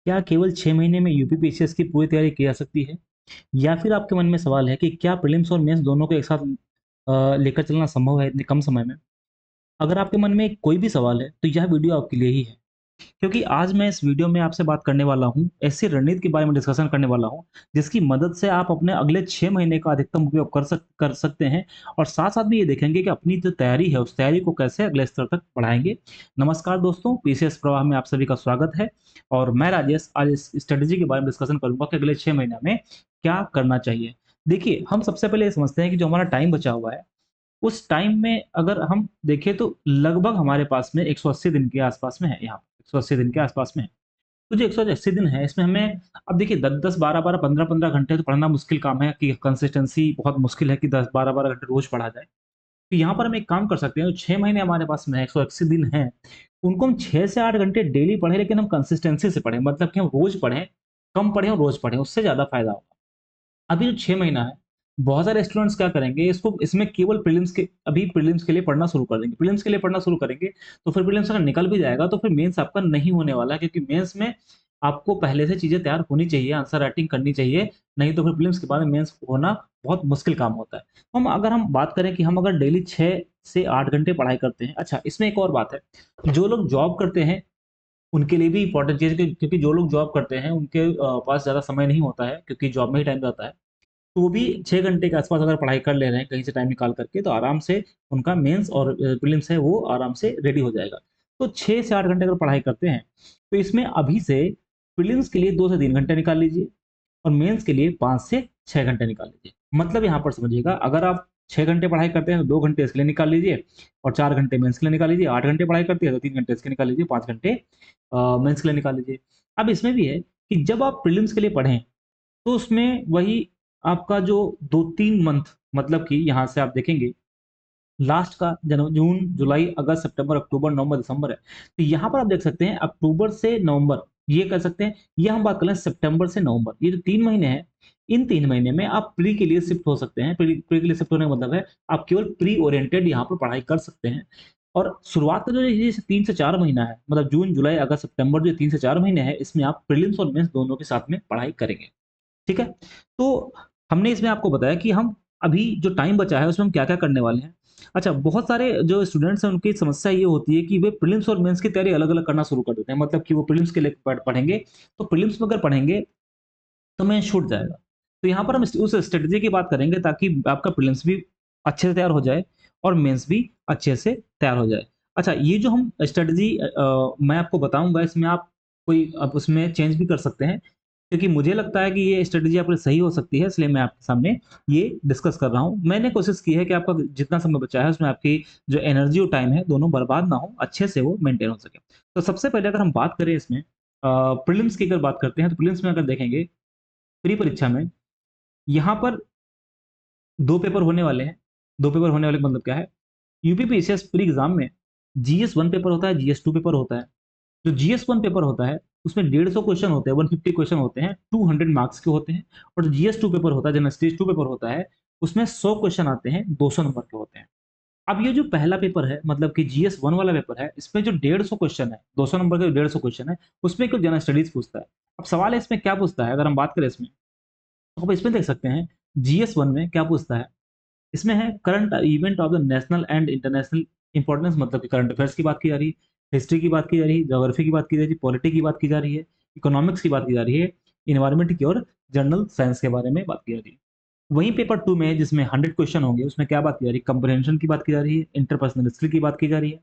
क्या केवल 6 महीने में यूपीपीसीएस की पूरी तैयारी की जा सकती है? या फिर आपके मन में सवाल है कि क्या प्रीलिम्स और मेंस दोनों को एक साथ लेकर चलना संभव है इतने कम समय में? अगर आपके मन में कोई भी सवाल है, तो यह वीडियो आपके लिए ही है। क्योंकि आज मैं इस वीडियो में आपसे बात करने वाला हूँ, ऐसी रणनीति के बारे में डिस्कशन करने वाला हूँ, जिसकी मदद से आप अपने अगले 6 महीने का अधिकतम उपयोग कर सकते हैं और साथ-साथ में ये देखेंगे कि अपनी जो तैयारी है, उस तैयारी को कैसे अगले स्तर तक बढ़ाएँगे। नमस्कार दोस्तों, पीसीएस प्रवाह में आप सभी का स्वागत है और मैं राजेश आज इस स्ट्रैटेजी के बारे में डिस्कशन करूँगा कि अगले 6 महीने में क्या करना चाहिए। देखिए, हम सबसे पहले ये समझते हैं कि जो हमारा टाइम बचा हुआ है, उस टाइम में अगर हम देखें तो लगभग हमारे पास में 180 दिन के आसपास में है यहाँ, 180 दिन के आसपास में है। तो जो 180 दिन है इसमें हमें अब देखिए 10-10, 12-12, 15-15 घंटे तो पढ़ना मुश्किल काम है कि कंसिस्टेंसी बहुत मुश्किल है कि 10, 12-12 घंटे रोज़ पढ़ा जाए। तो यहाँ पर हम एक काम कर सकते हैं, जो 6 महीने हमारे पास में है, 180 दिन हैं, उनको हम 6 से 8 घंटे डेली पढ़ें लेकिन हम कंसिस्टेंसी से पढ़ें, मतलब कि हम रोज़ पढ़ें, कम पढ़ें और रोज़ पढ़ें, उससे ज़्यादा फ़ायदा होगा। अभी जो 6 महीना है, बहुत सारे स्टूडेंट्स क्या करेंगे इसको इसमें केवल प्रीलिम्स के लिए पढ़ना शुरू कर देंगे। प्रीलिम्स के लिए पढ़ना शुरू करेंगे, तो फिर प्रीलिम्स अगर निकल भी जाएगा तो फिर मेंस आपका नहीं होने वाला है क्योंकि मेंस में आपको पहले से चीज़ें तैयार होनी चाहिए, आंसर राइटिंग करनी चाहिए, नहीं तो फिर प्रीलिम्स के बाद में मेंस होना बहुत मुश्किल काम होता है। अगर हम बात करें कि हम अगर डेली 6 से 8 घंटे पढ़ाई करते हैं अच्छा इसमें एक और बात है, जो लोग जॉब करते हैं, उनके लिए भी इम्पोर्टेंट चीज़ है क्योंकि जो लोग जॉब करते हैं उनके पास ज़्यादा समय नहीं होता है क्योंकि जॉब में ही टाइम जाता है। तो वो भी 6 घंटे के आस-पास अगर पढ़ाई कर ले रहे हैं कहीं से टाइम निकाल कर के, तो आराम से उनका मेंस और प्रीलिम्स है वो आराम से रेडी हो जाएगा। तो 6 से 8 घंटे अगर पढ़ाई करते हैं, तो इसमें अभी से प्रीलिम्स के लिए 2 से 3 घंटे निकाल लीजिए और मेंस के लिए 5 से 6 घंटे निकाल लीजिए। मतलब यहाँ पर समझिएगा अगर आप 6 घंटे पढ़ाई करते हैं तो 2 घंटे इसके लिए निकाल लीजिए और 4 घंटे मेंस के लिए निकाल लीजिए। 8 घंटे पढ़ाई करते हैं तो 3 घंटे इसके निकाल लीजिए, 5 घंटे मेंस के लिए निकाल लीजिए। अब इसमें भी है कि जब आप प्रीलिम्स के लिए पढ़ें, तो उसमें वही आपका जो 2-3 मंथ मतलब कि यहाँ से आप देखेंगे लास्ट का जून, जुलाई, अगस्त, सितंबर, अक्टूबर, नवंबर, दिसंबर है। तो यहाँ पर आप देख सकते हैं अक्टूबर से नवंबर, ये कह सकते हैं, ये हम बात कर रहे हैं सितंबर से नवंबर। ये जो 3 महीने हैं, इन 3 महीने में आप प्री के लिए शिफ्ट हो सकते हैं। प्री के लिए शिफ्ट होने का मतलब है आप केवल प्री ओरिएंटेड यहाँ पर पढ़ाई कर सकते हैं। और शुरुआत का जो ये 3 से 4 महीना है, मतलब जून, जुलाई, अगस्त, सितंबर जो 3 से 4 महीने हैं, इसमें आप प्रीलिम्स और मेंस दोनों के साथ में पढ़ाई करेंगे। ठीक है? तो हमने इसमें आपको बताया कि हम अभी जो टाइम बचा है उसमें हम क्या-क्या करने वाले हैं। अच्छा बहुत सारे जो स्टूडेंट्स हैं उनकी समस्या ये होती है कि वे प्रीलिम्स और मेंस की तैयारी अलग-अलग करना शुरू कर देते हैं। मतलब कि वो प्रीलिम्स के लिए पढ़ेंगे, तो प्रीलिम्स में अगर पढ़ेंगे तो मेंस छूट जाएगा। तो यहाँ पर हम उस स्ट्रैटेजी की बात करेंगे ताकि आपका प्रीलिम्स भी अच्छे से तैयार हो जाए और मेंस भी अच्छे से तैयार हो जाए। अच्छा ये जो हम स्ट्रैटेजी मैं आपको बताऊँगा इसमें आप कोई आप उसमें चेंज भी कर सकते हैं। क्योंकि मुझे लगता है कि ये स्ट्रैटेजी आपके लिए सही हो सकती है, इसलिए मैं आपके सामने ये डिस्कस कर रहा हूँ। मैंने कोशिश की है कि आपका जितना समय बचा है, उसमें आपकी जो एनर्जी और टाइम है, दोनों बर्बाद ना हो, अच्छे से वो मेंटेन हो सके। तो सबसे पहले अगर हम बात करें इसमें प्रीलिम्स की अगर बात करते हैं, तो प्रीलिम्स में अगर देखेंगे, प्री परीक्षा में यहाँ पर 2 पेपर होने वाले हैं। 2 पेपर होने वाले का मतलब क्या है? यूपीपीसीएस प्री एग्ज़ाम में जीएस 1 पेपर होता है, जीएस 2 पेपर होता है। जो जीएस 1 पेपर होता है, उसमें 150 क्वेश्चन होते हैं, 150 क्वेश्चन होते हैं, 200 मार्क्स के होते हैं और जो जीएस 2 पेपर होता है, जनरल स्टडीज़ 2 पेपर होता है, उसमें 100 क्वेश्चन आते हैं, 200 नंबर के होते हैं। अब ये जो पहला पेपर है, मतलब कि जीएस 1 वाला पेपर है, इसमें जो 150 क्वेश्चन है, 200 नंबर के 150 क्वेश्चन है, उसमें केवल जनरल स्टडीज़ पूछता है। अब सवाल है इसमें क्या पूछता है, अगर हम बात करें इसमें, तो आप इसमें देख सकते हैं, जीएस 1 में क्या पूछता है? इसमें है current event of the national and international importance, मतलब कि करंट अफेयर्स की बात की जा रही है, हिस्ट्री की बात की जा रही है, ज्योग्राफी की बात की जा रही है, पॉलिटी की बात की जा रही है, इकोनॉमिक्स की बात की जा रही है, एनवायरनमेंट की और जनरल साइंस के बारे में बात की जा रही है। वहीं पेपर 2 में जिसमें 100 क्वेश्चन होंगे, उसमें क्या बात की जा रही है? कंप्रिहेंशन की बात की जा रही है, इंटरपर्सनल स्किल की बात की जा रही है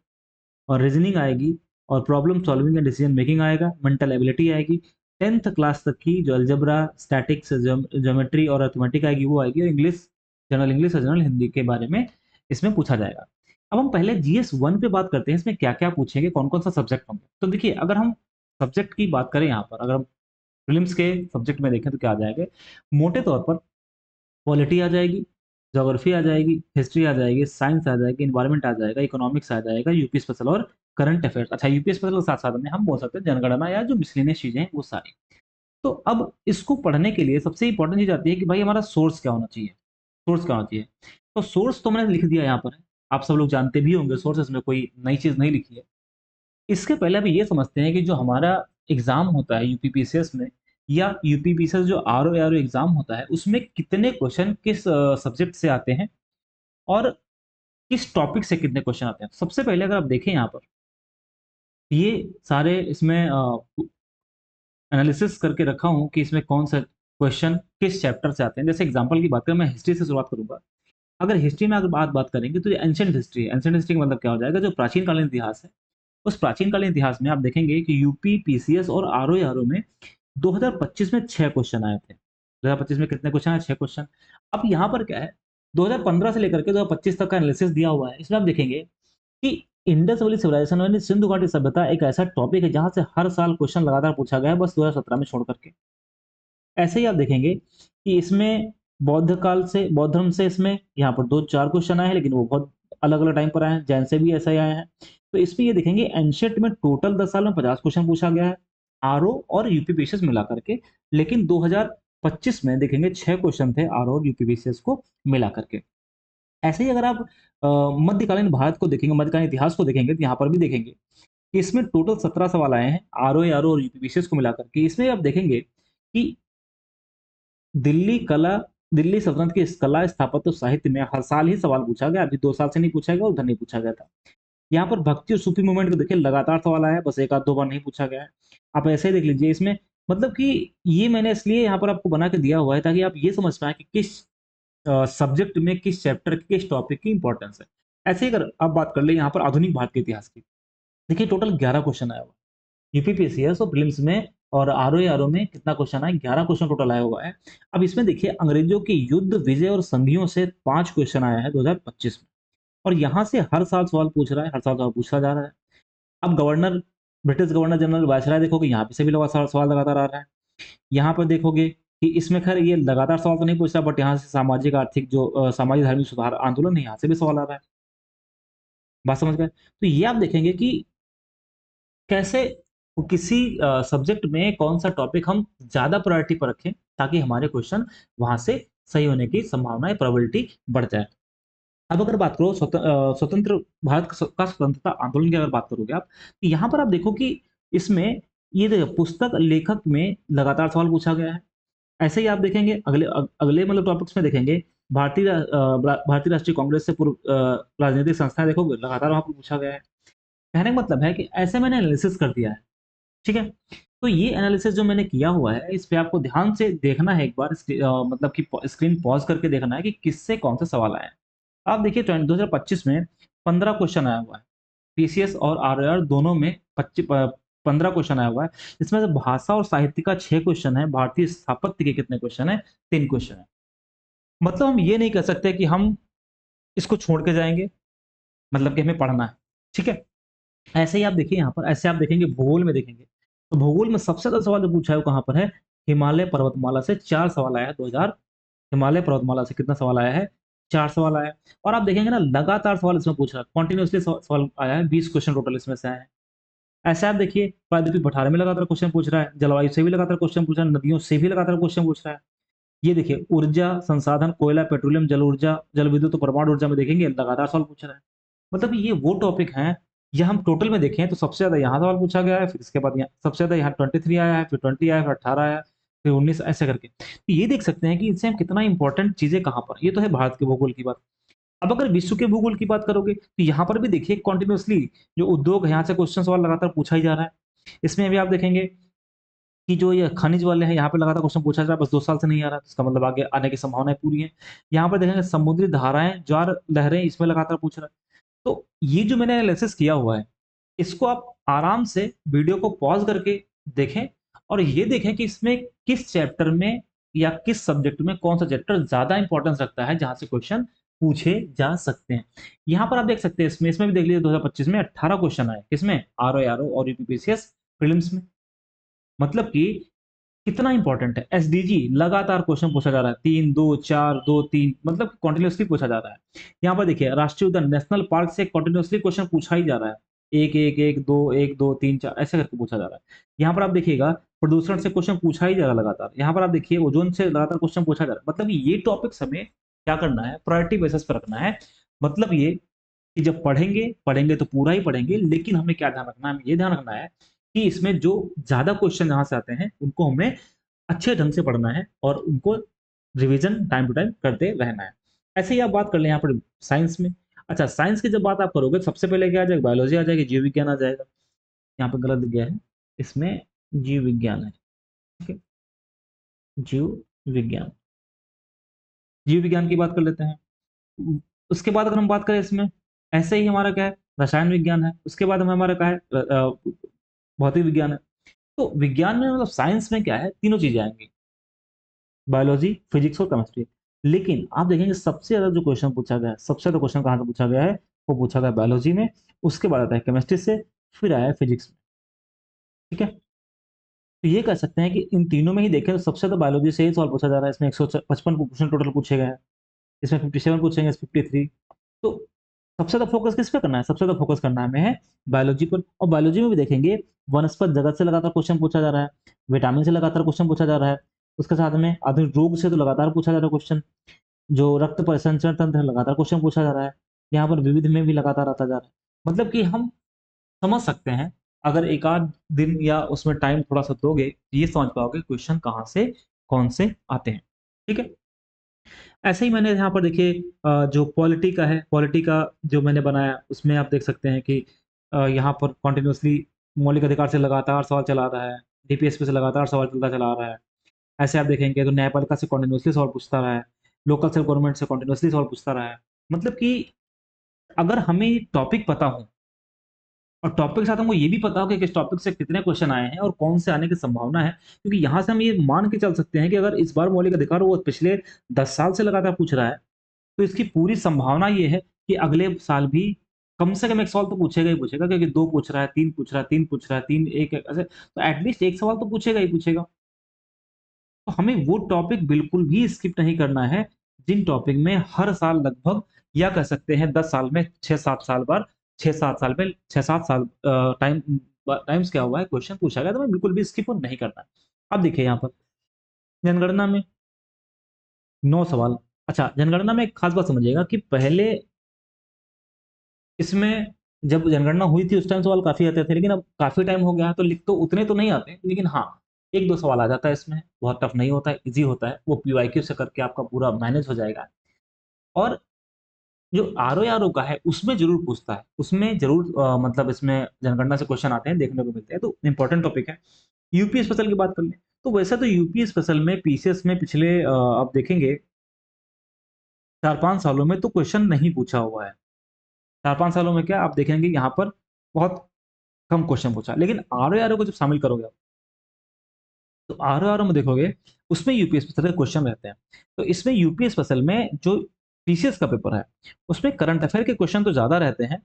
और रीजनिंग आएगी और problem solving and decision making आएगा, मेंटल एबिलिटी आएगी, 10th क्लास तक की जो अलजेब्रा, स्टैटिक्स, ज्योमेट्री और अरिथमेटिक आएगी वो आएगी और इंग्लिश और जनरल हिंदी के बारे में इसमें पूछा जाएगा। अब हम पहले जीएस 1 पे बात करते हैं, इसमें क्या-क्या पूछेंगे, कौन-कौन सा सब्जेक्ट होंगे। तो देखिए अगर हम सब्जेक्ट की बात करें यहाँ पर, अगर हम प्रीलिम्स के सब्जेक्ट में देखें तो क्या आ जाएगा? मोटे तौर पर पॉलिटी आ जाएगी, ज्योग्राफी आ जाएगी, हिस्ट्री आ जाएगी, साइंस आ जाएगी, एनवायरनमेंट आ जाएगा, इकोनॉमिक्स आ जाएगा, यूपी स्पेशल और करंट अफेयर्स। अच्छा यूपी स्पेशल के साथ-साथ में हम बोल सकते हैं जनगणना या जो मिसलेनियस चीज़ें हैं वो सारी। तो अब इसको पढ़ने के लिए सबसे इम्पोर्टेंट चीज़ आती है कि भाई हमारा सोर्स क्या होना चाहिए? सोर्स क्या होना चाहिए? तो सोर्स तो मैंने लिख दिया यहाँ पर। आप सब लोग जानते भी होंगे सोर्स, इसमें कोई नई चीज़ नहीं लिखी है। इसके पहले अभी ये समझते हैं कि जो हमारा एग्जाम होता है यूपीपीसीएस में या यूपीपीसीएस जो आरओ आरओ एग्जाम होता है उसमें कितने क्वेश्चन किस सब्जेक्ट से आते हैं और किस टॉपिक से कितने क्वेश्चन आते हैं। सबसे पहले अगर आप देखें यहाँ पर ये सारे इसमें एनालिसिस करके रखा हूँ कि इसमें कौन सा क्वेश्चन किस चैप्टर से आते हैं। जैसे एग्जांपल की बात करें, मैं हिस्ट्री से शुरुआत करूंगा। अगर हिस्ट्री में अगर बात करेंगे तो ये एंशिएंट हिस्ट्री है। एंशिएंट हिस्ट्री का मतलब क्या हो जाएगा, जो प्राचीन कालीन इतिहास है। उस प्राचीन कालीन इतिहास में आप देखेंगे कि यूपी पीसीएस और आरओ आरओ में 2025 में 6 क्वेश्चन आए थे। 2025 में कितने क्वेश्चन आए? 6 क्वेश्चन। अब यहाँ पर क्या है, 2015 से लेकर के 2025 तक का एनालिसिस दिया हुआ है। इसमें आप देखेंगे कि इंडस वैली सिविलाइजेशन यानी सिंधु घाटी सभ्यता एक ऐसा टॉपिक है जहां से हर साल क्वेश्चन लगातार पूछा गया है, बस 2017 में छोड़ करके। ऐसे ही आप देखेंगे कि इसमें बौद्ध काल से, बौद्ध धर्म से इसमें यहाँ पर 2-4 क्वेश्चन आए हैं, लेकिन वो बहुत अलग-अलग टाइम पर आए हैं। जैन से भी ऐसे ही आए हैं। तो इसमें ये देखेंगे एंशिएंट में टोटल 10 साल में 50 क्वेश्चन पूछा गया है, आरओ और यूपीपीसीएस मिला करके। लेकिन 2025 में देखेंगे 6 क्वेश्चन थे आरओ और यूपीपीसीएस को मिला करके। ऐसे ही अगर आप मध्यकालीन भारत को देखेंगे, मध्यकालीन इतिहास को देखेंगे, तो यहाँ पर भी देखेंगे कि इसमें टोटल 17 सवाल आए हैं आरओ आरओ और यूपीपीसीएस को मिलाकर के। इसमें आप देखेंगे कि दिल्ली कला दिल्ली सल्तनत की इस कला स्थापत्य और साहित्य में हर साल ही सवाल पूछा गया। अभी 2 साल से नहीं पूछा गया, उधर नहीं पूछा गया था। यहाँ पर भक्ति और सूफी मूवमेंट को देखिए, लगातार सवाल आया है, बस 1 आध 2 बार नहीं पूछा गया है। आप ऐसे ही देख लीजिए इसमें, मतलब कि ये मैंने इसलिए यहाँ पर आपको बना के दिया हुआ है ताकि आप ये समझ पाएँ कि किस सब्जेक्ट में, किस चैप्टर की, किस टॉपिक की इंपॉर्टेंस है। ऐसे ही अगर आप बात कर लें यहाँ पर आधुनिक भारत के इतिहास की, देखिए टोटल 11 क्वेश्चन आया हुआ है। यूपीपीसीएस और प्रीलिम्स में और आरओ आरओ में कितना क्वेश्चन आया? 11 क्वेश्चन टोटल आया हुआ है। अब इसमें देखिए अंग्रेजों के युद्ध, विजय और संधियों से 5 क्वेश्चन आया है 2025 में, और यहाँ से हर साल सवाल पूछ रहा है, हर साल सवाल पूछा जा रहा है। अब governor, British governor general viceroy देखोगे, यहाँ पे से भी लगातार सवाल लगातार आ रहा है। यहाँ पर देखोगे कि इसमें खैर ये लगातार सवाल तो नहीं पूछ रहा, बट यहाँ से सामाजिक आर्थिक जो सामाजिक धार्मिक सुधार आंदोलन है, यहाँ से भी सवाल आ रहा है। बात समझ गए? तो ये आप देखेंगे कि कैसे किसी सब्जेक्ट में कौन-सा टॉपिक हम ज़्यादा प्रायोरिटी पर रखें, ताकि हमारे क्वेश्चन वहाँ से सही होने की संभावना या प्रोबेबिलिटी बढ़ जाए। अब अगर बात करो स्वतंत्र भारत का स्वतंत्रता आंदोलन की अगर बात करोगे आप, तो यहाँ पर आप देखो कि इसमें ये देखिए पुस्तक लेखक में लगातार सवाल पूछा गया है। ऐसे ही आप देखेंगे अगले मतलब टॉपिक्स में देखेंगे, भारतीय राष्ट्रीय कांग्रेस से पूर्व राजनीतिक संस्थाएँ देखोगे, लगातार वहाँ पे पूछा गया है। कहने का मतलब है कि ऐसे मैंने एनालिसिस कर दिया है, ठीक है? तो ये एनालिसिस जो मैंने किया हुआ है, इस पे आपको ध्यान से देखना है एक बार, मतलब कि स्क्रीन पॉज़ करके देखना है कि किससे कौन से सवाल आए हैं। आप देखिए 2025 में 15 क्वेश्चन आया हुआ है। पीसीएस और आरआर दोनों में 15 क्वेश्चन आया हुआ है। इसमें से भाषा और साहित्य का 6 क्वेश्चन है, भारतीय स्थापत्य के कितने क्वेश्चन हैं? 3 क्वेश्चन हैं। मतलब हम ये नहीं कह सकते कि हम इसको छोड़ के जाएँगे, मतलब कि हमें पढ़ना है, ठीक है? ऐसे ही आप देखिए यहाँ पर, ऐसे आप देखेंगे भूगोल में देखेंगे, तो भूगोल में सबसे ज़्यादा सवाल जो पूछा है वो कहाँ पर है? हिमालय पर्वतमाला से 4 सवाल आया है। 2000 हिमालय पर्वतमाला से कितना सवाल आया है? 4 सवाल आया है। और आप देखेंगे ना, लगातार सवाल इसमें पूछ रहा है, कंटीन्यूअसली सवाल आया है, 20 क्वेश्चन टोटल इसमें से आए हैं। ऐसे आप देखिए प्रायद्वीपीय पठार में लगातार क्वेश्चन पूछ रहा है, जलवायु से भी लगातार क्वेश्चन पूछ रहा है, नदियों से भी लगातार क्वेश्चन पूछ रहा है। ये देखिए ऊर्जा संसाधन, कोयला, पेट्रोलियम, जल ऊर्जा, जल विद्युत और परमाणु ऊर्जा में देखेंगे लगातार सवाल पूछ रहा है। मतलब ये वो टॉपिक हैं, ये हम टोटल में देखें तो सबसे ज़्यादा यहाँ सवाल पूछा गया है, फिर इसके बाद यहाँ सबसे ज़्यादा यहाँ 23 आया है, फिर 20 आया, फिर 18 आया, फिर 19, ऐसे करके। तो ये देख सकते हैं कि इससे हम कितना इंपॉर्टेंट चीज़ें कहाँ पर, ये तो है भारत के भूगोल की बात। अब अगर विश्व के भूगोल की बात करोगे, तो यहाँ पर भी देखिए कंटीन्यूअसली जो उद्योग है, यहाँ से क्वेश्चन सवाल लगातार पूछा ही जा रहा है। इसमें भी आप देखेंगे कि जो ये खनिज वाले हैं, यहाँ पे लगातार क्वेश्चन पूछा जा रहा है, बस 2 साल से नहीं आ रहा है, इसका मतलब आगे आने की संभावनाएँ पूरी हैं। यहाँ पर देखेंगे समुद्री धाराएँ, ज्वार, लहरें, इसमें लगातार पूछ रहा है। तो ये जो मैंने एनालिसिस किया हुआ है, इसको आप आराम से वीडियो को पॉज़ करके देखें और ये देखें कि इसमें किस चैप्टर में या किस सब्जेक्ट में कौन-सा चैप्टर ज़्यादा इम्पोर्टेंस रखता है, जहाँ से क्वेश्चन पूछे जा सकते हैं। यहाँ पर आप देख सकते हैं, इसमें भी देख लीजिए 2025 में 18 क्वेश्चन आए, किसमें? आरओ और यूपीपीसीएस प्रीलिम्स में। मतलब कि कितना इंपॉर्टेंट है। एसडीजी लगातार क्वेश्चन पूछा जा रहा है, 3 2 4 2 3, मतलब कंटीन्यूअसली पूछा जा रहा है। यहाँ पर देखिए राष्ट्रीय उद्यान, नेशनल पार्क से कंटीन्यूअसली क्वेश्चन पूछा ही जा रहा है। 1 1 1 2 1 2 3 4 ऐसे करके पूछा जा रहा है। यहाँ पर आप देखिएगा प्रदूषण से क्वेश्चन पूछा ही जा रहा है लगातार। यहाँ पर आप देखिए ओजोन से लगातार क्वेश्चन पूछा जा रहा है। मतलब ये टॉपिक्स हमें क्या करना है, प्रायोरिटी बेसिस पर रखना है। मतलब ये कि जब पढ़ेंगे, पढ़ेंगे तो पूरा ही पढ़ेंगे, लेकिन हमें क्या ध्यान रखना है, हमें ये ध्यान रखना है कि इसमें जो ज़्यादा क्वेश्चन जहाँ से आते हैं, उनको हमें अच्छे ढंग से पढ़ना है और उनको रिवीजन टाइम टू टाइम करते रहना है। ऐसे ही आप बात कर लें यहाँ पर साइंस में। अच्छा, साइंस की जब बात आप करोगे, सबसे पहले क्या आ जाएगा? बायोलॉजी आ जाएगी, जीव विज्ञान आ जाएगा। यहाँ पे गलत दिख गया है, इसमें जीव विज्ञान है। ठीक है, जीव विज्ञान। जीव विज्ञान की बात कर लेते हैं। उसके बाद अगर हम बात करें इसमें, ऐसे ही हमारा क्या है? रसायन विज्ञान है। उसके बाद में हमारा क्या है? भौतिक विज्ञान है। तो विज्ञान में मतलब साइंस में क्या है? तीनों चीजें आएंगी, बायोलॉजी, फिजिक्स और केमिस्ट्री। लेकिन आप देखेंगे सबसे ज्यादा जो क्वेश्चन पूछा गया है, सबसे ज्यादा क्वेश्चन कहाँ से पूछा गया है? वो पूछा गया बायोलॉजी में, उसके बाद आता है केमिस्ट्री से, फिर आया है फिजिक्स में। ठीक है, तो ये कह सकते हैं कि इन तीनों में ही देखें तो सबसे ज्यादा बायोलॉजी से ही सवाल पूछा जा रहा है। इसमें 155 क्वेश्चन टोटल पूछे गए हैं, इसमें 57 पूछेंगे, 53। तो सबसे ज्यादा फोकस किस पे करना है? सबसे ज्यादा फोकस करना हमें है बायोलॉजी पर। और बायोलॉजी में भी देखेंगे, वनस्पत जगत से लगातार क्वेश्चन पूछा जा रहा है, विटामिन से लगातार क्वेश्चन पूछा जा रहा है, उसके साथ में आधुनिक रोग से तो लगातार पूछा जा रहा है क्वेश्चन, जो रक्त परिसंचरण तंत्र है लगातार क्वेश्चन पूछा जा रहा है, यहाँ पर विविध में भी लगातार आता जा रहा है। मतलब कि हम समझ सकते हैं, अगर एक आध दिन या उसमें टाइम थोड़ा सा दोगे, ये समझ पाओगे क्वेश्चन कहाँ से कौन से आते हैं। ठीक है, ऐसे ही मैंने यहाँ पर देखिए जो पॉलिटी का है, पॉलिटी का जो मैंने बनाया, उसमें आप देख सकते हैं कि यहाँ पर कॉन्टिन्यूसली मौलिक अधिकार से लगातार सवाल चला आ रहा है, डीपीएसपी से लगातार सवाल चलता चला आ रहा है। ऐसे आप देखेंगे तो न्यायपालिका से कॉन्टिन्यूसली सवाल पूछता रहा है, लोकल सेल्फ गवर्नमेंट से कॉन्टिन्यूसली सवाल पूछता रहा है। मतलब कि अगर हमें टॉपिक पता हो, और टॉपिक के साथ हमको ये भी पता हो कि किस टॉपिक से कितने क्वेश्चन आए हैं और कौन से आने की संभावना है, क्योंकि यहाँ से हम ये मान के चल सकते हैं कि अगर इस बार मौलिक अधिकार वो पिछले 10 साल से लगातार पूछ रहा है, तो इसकी पूरी संभावना ये है कि अगले साल भी कम से कम 1 सवाल तो पूछेगा ही पूछेगा, क्योंकि 2 पूछ रहा है, 3 पूछ रहा है, 3 पूछ रहा है, 3 1 ऐसे तो एटलीस्ट 1 सवाल तो पूछेगा ही पूछेगा। तो हमें वो टॉपिक बिल्कुल भी स्किप नहीं करना है, जिन टॉपिक में हर साल लगभग, या कह सकते हैं 10 साल में 6-7 साल बार, 6-7 साल में 6-7 साल टाइम्स क्या हुआ है क्वेश्चन पूछा गया, तो हमें बिल्कुल भी स्किप नहीं करना है। अब देखिए यहाँ पर जनगणना में 9 सवाल। अच्छा, जनगणना में एक खास बात समझिएगा कि पहले इसमें जब जनगणना हुई थी उस टाइम सवाल काफ़ी आते थे, लेकिन अब काफ़ी टाइम हो गया है तो लिख तो उतने तो नहीं आते, लेकिन हाँ, 1-2 सवाल आ जाता है इसमें, बहुत टफ नहीं होता है, ईज़ी होता है, वो पीवाईक्यू से करके आपका पूरा मैनेज हो जाएगा। और जो आरओ का है उसमें ज़रूर पूछता है, उसमें ज़रूर मतलब इसमें जनगणना से क्वेश्चन आते हैं, देखने को मिलते हैं, तो इम्पोर्टेंट टॉपिक है। यूपी स्पेशल की बात कर लें, तो वैसे तो यूपी स्पेशल में पीसीएस में पिछले आप देखेंगे 4-5 सालों में तो क्वेश्चन नहीं पूछा हुआ है। 4-5 सालों में क्या आप देखेंगे यहाँ पर बहुत कम क्वेश्चन पूछा, लेकिन आरओ को जब शामिल करोगे आप, तो आरओ में देखोगे उसमें यूपी स्पेशल के क्वेश्चन रहते हैं। तो इसमें यूपी स्पेशल में जो पीसीएस का पेपर है, उसमें करंट अफेयर के क्वेश्चन तो ज़्यादा रहते हैं,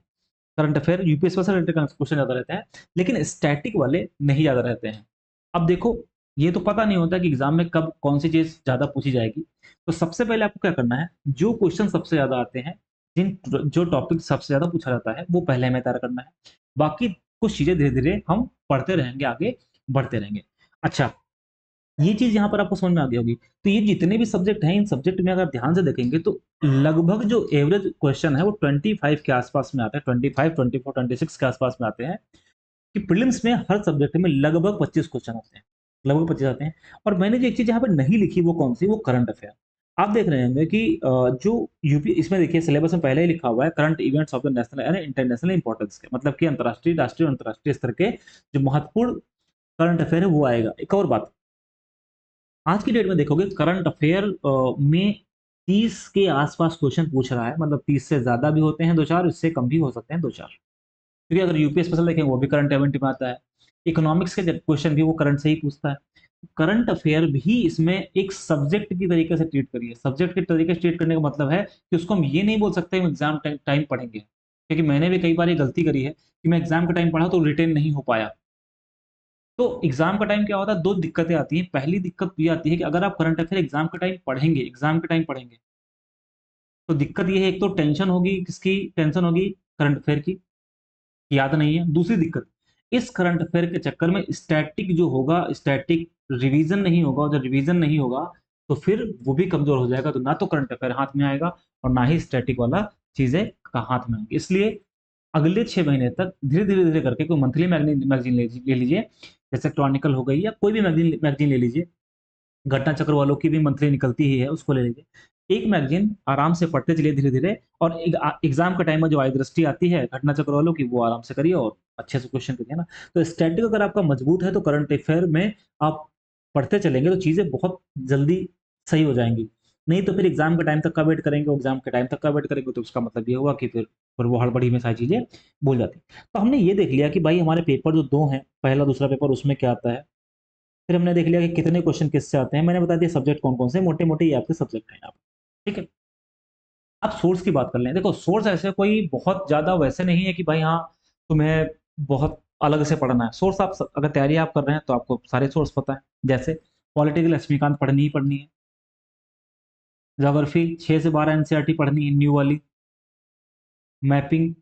current affair UP special related question ज़्यादा रहते हैं, लेकिन स्टैटिक वाले नहीं ज़्यादा रहते हैं। अब देखो, ये तो पता नहीं होता कि एग्जाम में कब कौन सी चीज़ ज़्यादा पूछी जाएगी। तो सबसे पहले आपको क्या करना है, जो क्वेश्चन सबसे ज़्यादा आते हैं, जिन जो टॉपिक सबसे ज़्यादा पूछा जाता है, वो पहले हमें तैयार करना है। बाकी कुछ चीज़ें धीरे-धीरे हम पढ़ते रहेंगे, आगे बढ़ते रहेंगे। अच्छा, ये चीज़ यहाँ पर आपको समझ में आ गई होगी। तो ये जितने भी सब्जेक्ट हैं, इन सब्जेक्ट में अगर ध्यान से देखेंगे तो लगभग जो एवरेज क्वेश्चन है वो 25 के आस-पास में आता है, 25, 24, 26 के आस-पास में आते हैं, कि प्रीलिम्स में हर सब्जेक्ट में लगभग 25 क्वेश्चन आते हैं, लगभग 25 आते हैं। और मैंने जो एक चीज़ यहाँ पे नहीं लिखी वो कौन-सी? वो करंट अफेयर। आप देख रहे होंगे कि जो यूपी इसमें देखिए सिलेबस में पहले ही लिखा हुआ है, current events of the national यानी इंटरनेशनल इंपॉर्टेंस के, मतलब कि अंतर्राष्ट्रीय, राष्ट्रीय और अंतर्राष्ट्रीय स्तर के जो महत्वपूर्ण करंट अफेयर है वो आएगा। एक और बात, आज की डेट में देखोगे करंट अफेयर में 30 के आसपास क्वेश्चन पूछ रहा है, मतलब 30 से ज़्यादा भी होते हैं 2-4, इससे कम भी हो सकते हैं 2-4। क्योंकि अगर यूपी स्पेशल देखें वो भी करंट इवेंट में आता है। इकोनॉमिक्स के क्वेश्चन भी वो करंट से ही पूछता है। करंट अफेयर भी इसमें एक सब्जेक्ट की तरीके से ट्रीट करिए। सब्जेक्ट के तरीके से ट्रीट करने का मतलब है कि उसको हम ये नहीं बोल सकते हम एग्जाम टाइम पढ़ेंगे। क्योंकि मैंने भी कई बार ये गलती करी है कि मैं एग्जाम का टाइम पढ़ा तो रिटेन नहीं हो पाया। तो एग्जाम का टाइम क्या होता है, 2 दिक्कतें आती हैं। पहली दिक्कत ये आती है कि अगर आप करंट अफेयर एग्जाम के टाइम पढ़ेंगे, तो दिक्कत ये है, एक तो टेंशन होगी, किसकी टेंशन होगी? करंट अफेयर की, याद नहीं है। दूसरी दिक्कत, इस करंट अफेयर के चक्कर में स्टैटिक जो होगा, स्टैटिक रिवीजन नहीं होगा, और जब रिवीजन नहीं होगा तो फिर वो भी कमजोर हो जाएगा, तो ना तो करंट अफेयर हाथ में आएगा और ना ही स्टैटिक वाला चीजें का हाथ में आएंगे। इसलिए अगले 6 महीने तक धीरे धीरे धीरे करके कोई मंथली मैगजीन ले लीजिए, जैसे क्रॉनिकल हो गई या कोई भी मैगजीन मैगजीन ले लीजिए, घटना चक्र वालों की भी मंथली निकलती ही है, उसको ले लीजिए। एक मैगजीन आराम से पढ़ते चलिए धीरे-धीरे, और एग्ज़ाम के टाइम में जो आई दृष्टि आती है घटना चक्र वालों की, वो आराम से करिए और अच्छे से क्वेश्चन करिए ना। तो स्टैटिक अगर आपका मजबूत है तो करंट अफेयर में आप पढ़ते चलेंगे तो चीज़ें बहुत जल्दी सही हो जाएँगी। नहीं तो फिर एग्ज़ाम के टाइम तक का वेट करेंगे, एग्ज़ाम के टाइम तक का वेट करेंगे तो उसका मतलब ये होगा कि फिर वो हड़बड़ी में सारी चीज़ें भूल जाती हैं। तो हमने ये देख लिया कि भाई हमारे पेपर जो 2 हैं, पहला दूसरा पेपर उसमें क्या आता है। फिर हमने देख लिया कि कितने क्वेश्चन किससे आते हैं। मैंने बता दिया सब्जेक्ट कौन-कौन से, मोटे-मोटे ये आपके सब्जेक्ट हैं यहाँ पे, ठीक है? अब सोर्स की बात कर लें। देखो सोर्स ऐसे कोई बहुत ज़्यादा वैसे नहीं है कि भाई हाँ, तुम्हें बहुत अलग से पढ़ना है। सोर्स आप अगर तैयारी आप कर रहे हैं तो आपको सारे सोर्स पता है। जैसे पॉलिटिकल लक्ष्मीकांत पढ़नी ही पढ़नी है। ज्योग्राफी 6 से 12 एनसीईआरटी पढ़नी है न्यू वाली। मैपिंग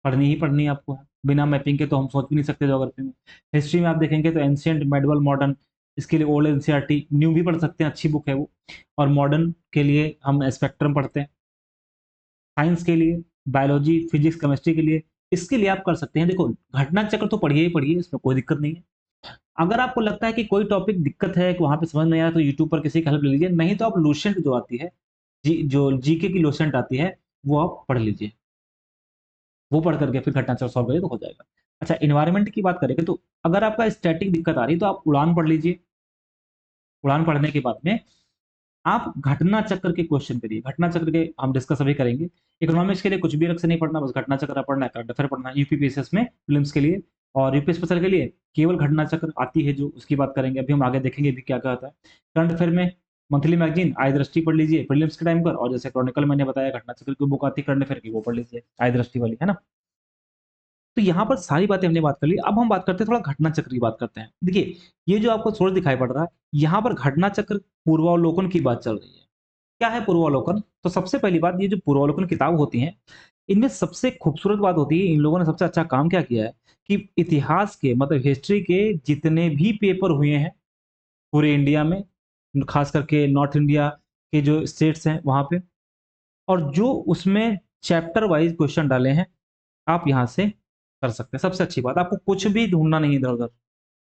पढ़नी ही पढ़नी है आपको। बिना मैपिंग के तो हम सोच भी नहीं सकते ज्योग्राफी में। हिस्ट्री में आप देखेंगे तो एंशिएंट, मेडिवल, मॉडर्न, इसके लिए ओल्ड एनसीईआरटी, न्यू भी पढ़ सकते हैं, अच्छी बुक है वो। और मॉडर्न के लिए हम स्पेक्ट्रम पढ़ते हैं। साइंस के लिए, बायोलॉजी, फिजिक्स, केमिस्ट्री के लिए, इसके लिए आप कर सकते हैं। देखो घटना चक्र तो पढ़िए ही पढ़िए, इसमें कोई दिक्कत नहीं है। अगर आपको लगता है कि कोई टॉपिक दिक्कत है कि वहाँ पे समझ नहीं आया तो यूट्यूब पर किसी की हेल्प ले लीजिए, नहीं तो आप लुसेंट जो आती है, जो जीके की लुसेंट आती है, वो आप पढ़ लीजिए। वो पढ़ करके फिर घटना चक्र सॉल्व करिए तो हो जाएगा। अच्छा एनवायरनमेंट की बात करेंगे तो अगर आपका स्टैटिक दिक्कत आ रही है तो आप उड़ान पढ़ लीजिए। उड़ान पढ़ने के बाद में आप घटना चक्र के क्वेश्चन करिए। घटना चक्र के हम डिस्कस अभी करेंगे। इकोनॉमिक्स के लिए कुछ भी अलग से नहीं पढ़ना, बस घटना चक्र पढ़ना है, करंट अफेयर पढ़ना है। यूपी पीएसएस में प्रीलिम्स के लिए और यूपी स्पेशल के लिए केवल घटना चक्र आती है जो, उसकी बात करेंगे। अभी हम आगे देखेंगे भी क्या-क्या आता है। करंट अफेयर में मंथली मैगज़ीन आई दृष्टि पढ़ लीजिए प्रीलिम्स के टाइम पर, और जैसे क्रॉनिकल मैंने बताया घटना चक्र की बुक आती है करंट अफेयर की, वो पढ़ लीजिए आई दृष्टि वाली, है ना? तो यहाँ पर सारी बातें हमने बात कर ली। अब हम बात करते हैं थोड़ा घटना चक्र की बात करते हैं। देखिए, ये जो आपको सोर्स दिखाई पड़ रहा है, यहाँ पर घटना चक्र पूर्वावलोकन की बात चल रही है। क्या है पूर्वावलोकन? तो सबसे पहली बात, ये जो पूर्वावलोकन किताब होती हैं, इनमें सबसे खूबसूरत बात होती है, इन लोगों ने सबसे अच्छा काम क्या किया है कि इतिहास के मतलब हिस्ट्री के जितने भी पेपर हुए हैं पूरे इंडिया में, खास करके नॉर्थ इंडिया के जो स्टेट्स हैं वहाँ पे, और जो उसमें चैप्टर वाइज़ क्वेश्चन डाले हैं, आप यहाँ से कर सकते हैं। सबसे अच्छी बात, आपको कुछ भी ढूँढना नहीं है इधर-उधर।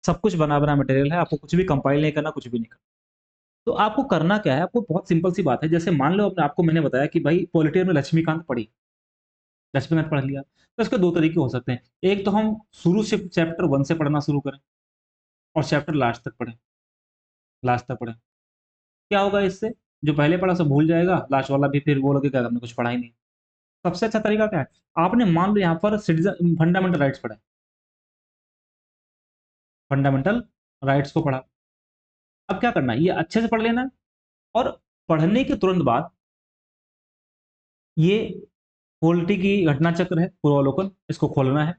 सब कुछ बना-बनाया मटेरियल है, आपको कुछ भी कंपाइल नहीं करना, कुछ भी नहीं करना। तो आपको करना क्या है, आपको बहुत सिंपल सी बात है। जैसे मान लो आपको मैंने बताया कि भाई पॉलिटी में लक्ष्मीकांत पढ़ी, लक्ष्मीकांत पढ़ लिया, तो इसके 2 तरीके हो सकते हैं। एक तो हम शुरू से चैप्टर 1 से पढ़ना शुरू करें और चैप्टर लास्ट तक पढ़ें। क्या होगा इससे? जो पहले पढ़ा सो भूल जाएगा, लास्ट वाला भी फिर वो लगेगा हमने कुछ पढ़ा ही नहीं। सबसे अच्छा तरीका क्या है? आपने मान लो यहाँ पर सिटीज़न फंडामेंटल राइट्स पढ़ा है, फंडामेंटल राइट्स को पढ़ा। अब क्या करना है? ये अच्छे से पढ़ लेना है, और पढ़ने के तुरंत बाद ये पॉलिटी की घटना चक्र है, पूर्वावलोकन, इसको खोलना है।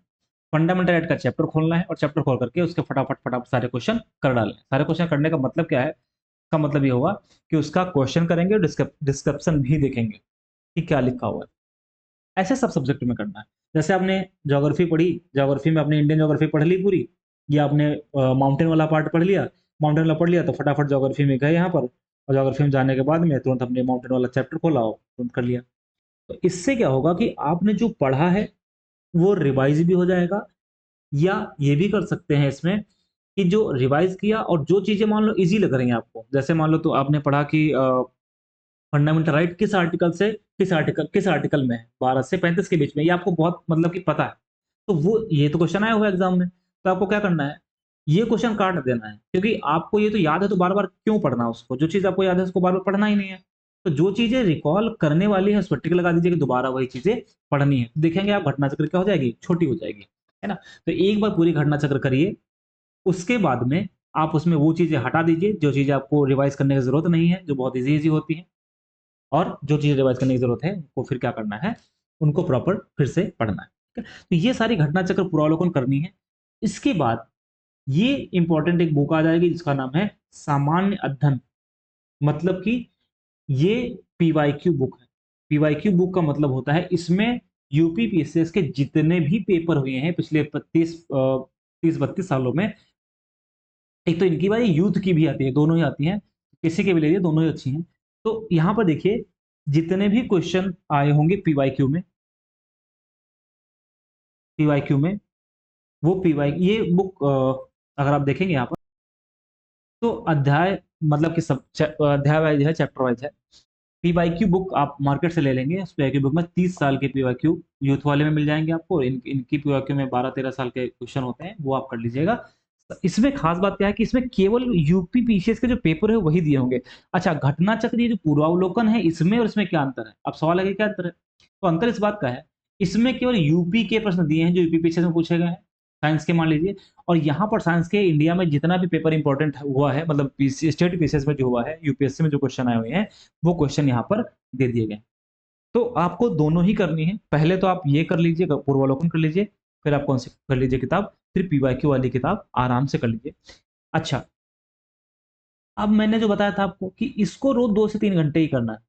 फंडामेंटल राइट का चैप्टर खोलना है और चैप्टर खोल करके उसके फटाफट सारे क्वेश्चन कर डालने हैं। सारे क्वेश्चन करने का मतलब क्या है? इसका मतलब ये होगा कि उसका क्वेश्चन करेंगे और डिस्क्रिप्शन भी देखेंगे कि क्या लिखा हुआ है। ऐसे सब सब्जेक्ट में करना है। जैसे आपने ज्योग्राफी पढ़ी, ज्योग्राफी में आपने इंडियन ज्योग्राफी पढ़ ली पूरी, या आपने माउंटेन वाला पार्ट पढ़ लिया, माउंटेन वाला पढ़ लिया तो फटाफट ज्योग्राफी में गए यहाँ पर, और ज्योग्राफी में जाने के बाद में तुरंत हमने माउंटेन वाला चैप्टर खोला और तुरंत कर लिया। तो इससे क्या होगा कि आपने जो पढ़ा है वो रिवाइज भी हो जाएगा, या ये भी कर सकते हैं इसमें कि जो रिवाइज किया और जो चीज़ें मान लो ईज़ी लग रही हैं आपको, जैसे मान लो तो आपने पढ़ा कि फंडामेंटल राइट किस आर्टिकल में है, 12 से 35 के बीच में, ये आपको बहुत मतलब कि पता है। तो वो ये तो क्वेश्चन आया हुआ है एग्ज़ाम में, तो आपको क्या करना है, ये क्वेश्चन काट देना है, क्योंकि आपको ये तो याद है तो बार-बार क्यों पढ़ना उसको, जो चीज़ आपको याद है उसको बार-बार पढ़ना ही नहीं है। तो जो चीज़ें रिकॉल करने वाली है उस पर टिक लगा दीजिए कि दोबारा वही चीज़ें पढ़नी है। देखेंगे आप घटना चक्र क्या हो जाएगी, छोटी हो जाएगी, है ना? तो एक बार पूरी घटना चक्र करिए, उसके बाद में आप उसमें वो चीज़ें हटा दीजिए, जो चीज़ें आपको रिवाइज़ करने की ज़रूरत नहीं है, जो बहुत ईज़ी-ईज़ी होती हैं। और जो चीज़ रिवाइज़ करने की ज़रूरत है, उनको फिर क्या करना है, उनको प्रॉपर फिर से पढ़ना है, ठीक है? तो ये सारी घटना चक्र पुनरावलोकन करनी है। इसके बाद ये इम्पोर्टेंट एक बुक आ जाएगी जिसका नाम है सामान्य अध्ययन, मतलब कि ये पीवाईक्यू बुक है। पीवाईक्यू बुक का मतलब होता है इसमें यूपी पीसीएस के जितने भी पेपर हुए हैं पिछले 30-32 सालों में, एक तो इनकी बारी यूथ की भी आती है, दोनों ही आती हैं, किसी के भी ले लीजिए दोनों ही अच्छी हैं। तो यहाँ पर देखिए जितने भी क्वेश्चन आए होंगे पीवाईक्यू में, पीवाईक्यू में, वो पीवाई ये बुक अगर आप देखेंगे यहाँ पर, तो अध्याय मतलब कि सब अध्याय वाइज है, चैप्टर वाइज है। पीवाईक्यू बुक आप मार्केट से ले लेंगे, उस पीवाईक्यू बुक में 30 साल के पीवाईक्यू यूथ वाले में मिल जाएंगे आपको। इनकी पीवाईक्यू में 12-13 साल के क्वेश्चन होते हैं, वो आप कर लीजिएगा। इसमें खास बात क्या है कि इसमें केवल यूपी पीसीएस के जो पेपर है वही दिए होंगे। अच्छा, घटना चक्र, ये जो पूर्वावलोकन है, इसमें और इसमें क्या अंतर है? अब सवाल है कि क्या अंतर है? तो अंतर इस बात का है, इसमें केवल यूपी के प्रश्न दिए हैं जो यूपी पीसीएस में पूछे गए हैं, साइंस के मान लीजिए। और यहाँ पर साइंस के इंडिया में जितना भी पेपर इंपॉर्टेंट हुआ है, मतलब स्टेट पीसीएस में जो हुआ है, यूपीएससी में जो क्वेश्चन आए हुए हैं, वो क्वेश्चन यहाँ पर दे दिए गए। तो आपको दोनों ही करनी है। पहले तो आप ये कर लीजिए, पूर्वावलोकन कर लीजिए, फिर आप कौन सी कर लीजिए किताब, फिर पीवाईक्यू वाली किताब आराम से कर लीजिए। अच्छा, अब मैंने जो बताया था आपको कि इसको रोज 2 से 3 घंटे ही करना है,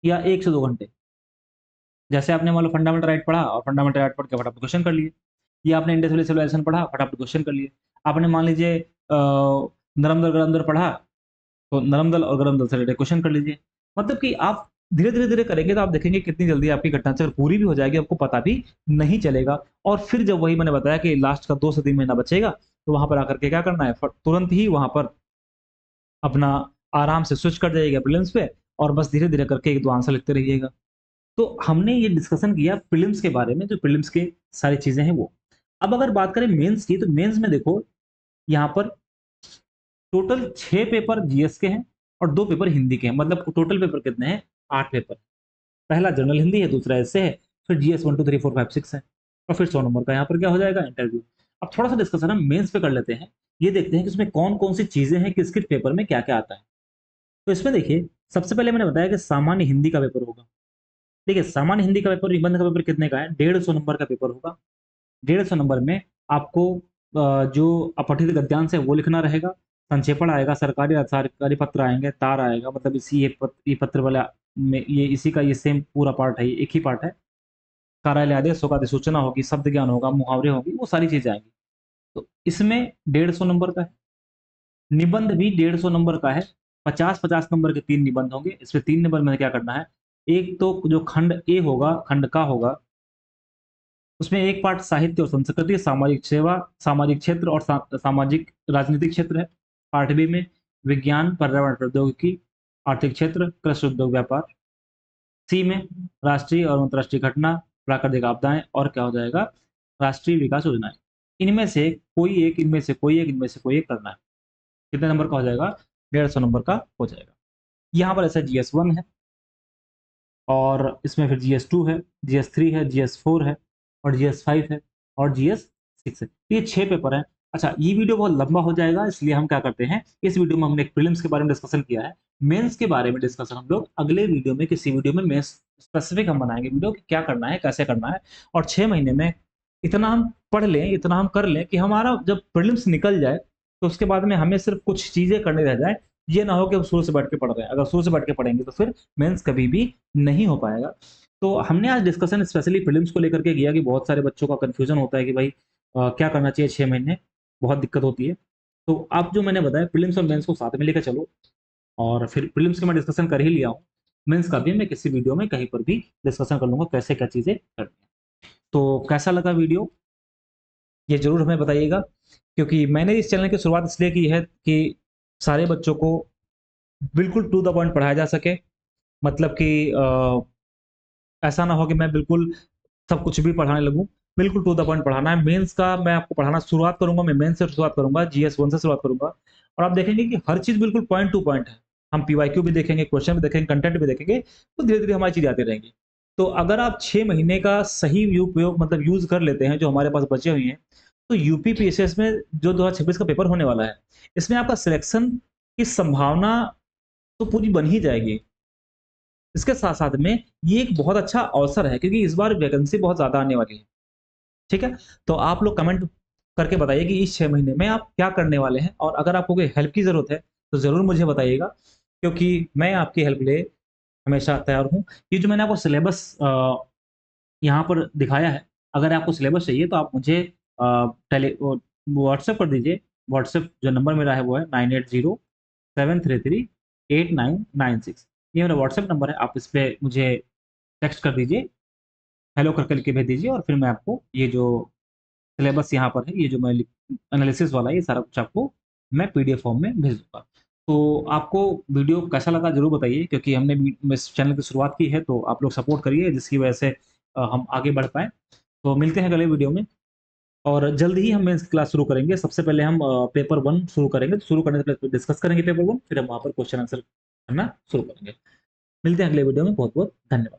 या 1 से 2 घंटे। जैसे आपने मान लो फंडामेंटल राइट पढ़ा और फंडामेंटल राइट पढ़ के फटाफट क्वेश्चन कर लिए, या आपने इंडस वैली सिविलाइजेशन पढ़ा, फटाफट क्वेश्चन कर लिए। आपने मान लीजिए नरमदल गरमदल पढ़ा, तो नरमदल और गरमदल से रिलेटेड क्वेश्चन कर लीजिए। मतलब कि आप धीरे धीरे धीरे करेंगे तो आप देखेंगे कितनी जल्दी आपकी घटनाचक्र पूरी भी हो जाएगी, आपको पता भी नहीं चलेगा। और फिर जब वही मैंने बताया कि लास्ट का 2 से 3 महीना बचेगा, तो वहां पर आकर के क्या करना है, तुरंत ही वहां पर अपना आराम से स्विच कर जाइएगा प्रीलिम्स पे, और बस धीरे धीरे करके 1-2 आंसर लिखते रहिएगा। तो हमने ये डिस्कशन किया प्रीलिम्स के बारे में, जो प्रीलिम्स के सारी चीजें हैं वो। अब अगर बात करें मेंस की, तो मेंस में देखो यहाँ पर टोटल 6 पेपर जीएस के हैं और 2 पेपर हिंदी के हैं। मतलब टोटल पेपर कितने हैं? 8 पेपर। पहला जनरल हिंदी है, दूसरा ऐसे है, फिर जीएस 1 2 3 4 5 6 है, और फिर 100 नंबर का यहाँ पर क्या हो जाएगा, इंटरव्यू। अब थोड़ा सा डिस्कशन हम मेंस पे कर लेते हैं। ये देखते हैं कि उसमें कौन कौन सी चीजें हैं, किस किस पेपर में क्या क्या आता है। तो इसमें देखिए, सबसे पहले मैंने बताया कि सामान्य हिंदी का पेपर होगा। देखिए, सामान्य हिंदी का पेपर, निबंध का पेपर कितने का है? 150 नंबर का पेपर होगा। 150 नंबर में आपको जो अपठित गद्यांश है वो लिखना रहेगा, संक्षेपण आएगा, सरकारी असारकारी पत्र आएंगे, तार आएगा, मतलब इसी ये पत्र वाला में ये इसी का ये सेम पूरा पार्ट है, ये एक ही पार्ट है। कार्यालय आदेश होगा, अधिसूचना होगी, शब्द ज्ञान होगा, मुहावरे होंगी, वो सारी चीजें आएंगी। तो इसमें 150 नंबर का है। निबंध भी 150 नंबर का है। 50-50 नंबर के 3 निबंध होंगे। इसमें 3 नंबर में क्या करना है, एक तो जो खंड ए होगा, खंड का होगा, उसमें एक पार्ट साहित्य और संस्कृति, सामाजिक सेवा, सामाजिक क्षेत्र और सामाजिक राजनीतिक क्षेत्र है। पार्ट बी में विज्ञान, पर्यावरण, प्रौद्योगिकी, आर्थिक क्षेत्र, कृषि, उद्योग, व्यापार। सी में राष्ट्रीय और अंतर्राष्ट्रीय घटना, प्राकृतिक आपदाएं, और क्या हो जाएगा, राष्ट्रीय विकास योजनाएं। इनमें से कोई एक, इनमें से कोई एक, इनमें से कोई एक करना है। कितने नंबर का हो जाएगा? 150 नंबर का हो जाएगा। यहाँ पर ऐसा GS1 है, और इसमें फिर GS2 है, GS3 है, GS4 है, और GS5 है, और GS6 है। ये 6 पेपर हैं। अच्छा, ये वीडियो बहुत लंबा हो जाएगा, इसलिए हम क्या करते हैं, इस वीडियो में हमने एक प्रीलिम्स के बारे में डिस्कशन किया है। मेंस के बारे में डिस्कशन हम लोग अगले वीडियो में, किसी वीडियो में मेंस स्पेसिफिक हम बनाएंगे वीडियो कि क्या करना है, कैसे करना है। और 6 महीने में इतना हम पढ़ लें, इतना हम कर लें कि हमारा जब प्रीलिम्स निकल जाए, तो उसके बाद में हमें सिर्फ कुछ चीजें करनी रह जाए। ये ना हो कि हम शुरू से बैठ के पढ़ रहे हैं। अगर शुरू से बैठ के पढ़ेंगे तो फिर मेंस कभी भी नहीं हो पाएगा। तो हमने आज डिस्कशन स्पेशली प्रीलिम्स को लेकर के किया कि बहुत सारे बच्चों का कंफ्यूजन होता है कि भाई क्या करना चाहिए 6 महीने, बहुत दिक्कत होती है। तो आप जो मैंने बताया, प्रीलिम्स और मेंस को साथ में लेकर चलो। और फिर प्रीलिम्स का मैं डिस्कशन कर ही लिया हूँ, मेंस का भी मैं किसी वीडियो में कहीं पर भी डिस्कशन कर लूंगा कैसे क्या चीजें करनी है। तो कैसा लगा वीडियो, ये जरूर हमें बताइएगा। क्योंकि मैंने इस चैनल की शुरुआत इसलिए की है कि सारे बच्चों को बिल्कुल टू द पॉइंट पढ़ाया जा सके। मतलब कि ऐसा ना हो कि मैं बिल्कुल सब कुछ भी पढ़ाने लगूँ। बिल्कुल टू द पॉइंट पढ़ाना है। मेंस का मैं आपको पढ़ाना शुरुआत करूँगा, मैं मेंस से शुरुआत करूँगा, GS1 से शुरुआत करूँगा। और आप देखेंगे कि हर चीज़ बिल्कुल पॉइंट टू पॉइंट है। हम पीवाईक्यू भी देखेंगे, क्वेश्चन भी देखेंगे, कंटेंट भी देखेंगे, तो धीरे-धीरे हमारी चीज़ें आती रहेंगी। तो अगर आप 6 महीने का सही उपयोग, मतलब यूज़ कर लेते हैं, जो हमारे पास बचे हुए हैं, तो यूपी पीएसएस में जो 2026 का पेपर होने वाला है, इसमें आपका सिलेक्शन की संभावना तो पूरी बन ही जाएगी। इसके साथ-साथ में ये एक बहुत अच्छा अवसर है, क्योंकि इस बार वैकेंसी बहुत ज़्यादा आने वाली है। ठीक है? तो आप लोग कमेंट करके बताइए कि इस 6 महीने में आप क्या करने वाले हैं, और अगर आपको कोई हेल्प की ज़रूरत है, तो ज़रूर मुझे बताइएगा, क्योंकि मैं आपकी हेल्प के लिए हमेशा तैयार हूँ। ये जो मैंने आपको सिलेबस यहाँ पर दिखाया है, अगर आपको सिलेबस चाहिए तो आप मुझे व्हाट्सएप कर दीजिए। व्हाट्सएप जो नंबर मेरा है वो है 9807338996। ये मेरा व्हाट्सएप नंबर है, आप इस पे मुझे टेक्स्ट कर दीजिए, हेलो करके लिख के भेज दीजिए, और फिर मैं आपको ये जो सिलेबस यहाँ पर है, ये जो मैं एनालिसिस वाला है, ये सारा कुछ आपको मैं पीडीएफ फॉर्म में भेज दूंगा। तो आपको वीडियो कैसा लगा ज़रूर बताइए, क्योंकि हमने इस चैनल की शुरुआत की है, तो आप लोग सपोर्ट करिए जिसकी वजह से हम आगे बढ़ पाएँ। तो मिलते हैं अगले वीडियो में, और जल्द ही हम मेंस की क्लास शुरू करेंगे। सबसे पहले हम पेपर 1 शुरू करेंगे, तो शुरू करने से पहले डिस्कस करेंगे पेपर 1, फिर हम वहाँ पर क्वेश्चन आंसर करना शुरू करेंगे। मिलते हैं अगले वीडियो में, बहुत-बहुत धन्यवाद।